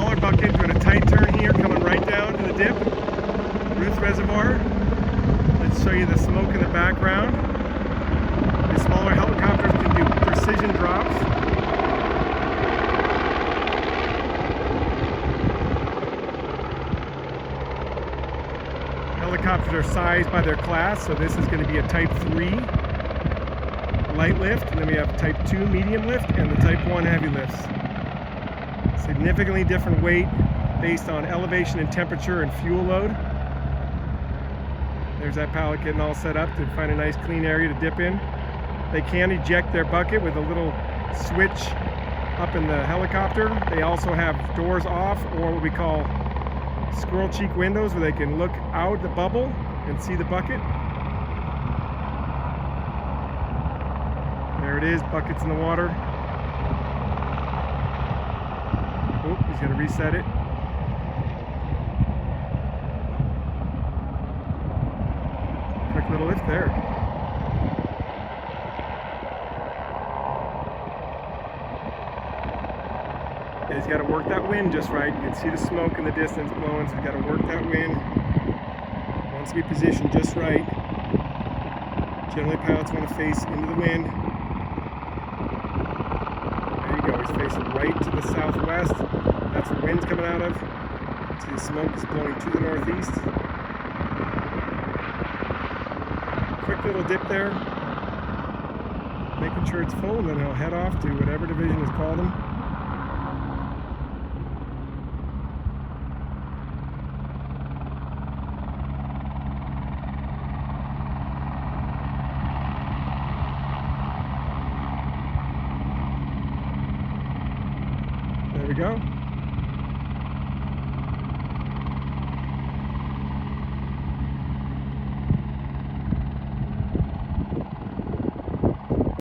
smaller bucket, doing a tight turn here, coming right down to the dip. Ruth Reservoir. Let's show you the smoke in the background. The smaller helicopters can do precision drops. Helicopters are sized by their class, so this is going to be a Type 3 light lift, and then we have Type 2 medium lift and the Type 1 heavy lifts. Significantly different weight based on elevation and temperature and fuel load. There's that pallet getting all set up to find a nice clean area to dip in. They can eject their bucket with a little switch up in the helicopter. They also have doors off, or what we call squirrel cheek windows, where they can look out the bubble and see the bucket. There it is, buckets in the water. Oh, he's going to reset it. Quick little lift there. Yeah, he's got to work that wind just right. You can see the smoke in the distance blowing, so he's got to work that wind. Wants to be positioned just right. Generally, pilots want to face into the wind. There you go. He's facing right to the southwest. That's where the wind's coming out of. See the smoke is blowing to the northeast. Quick little dip there, making sure it's full, and then he'll head off to whatever division has called him. There we go.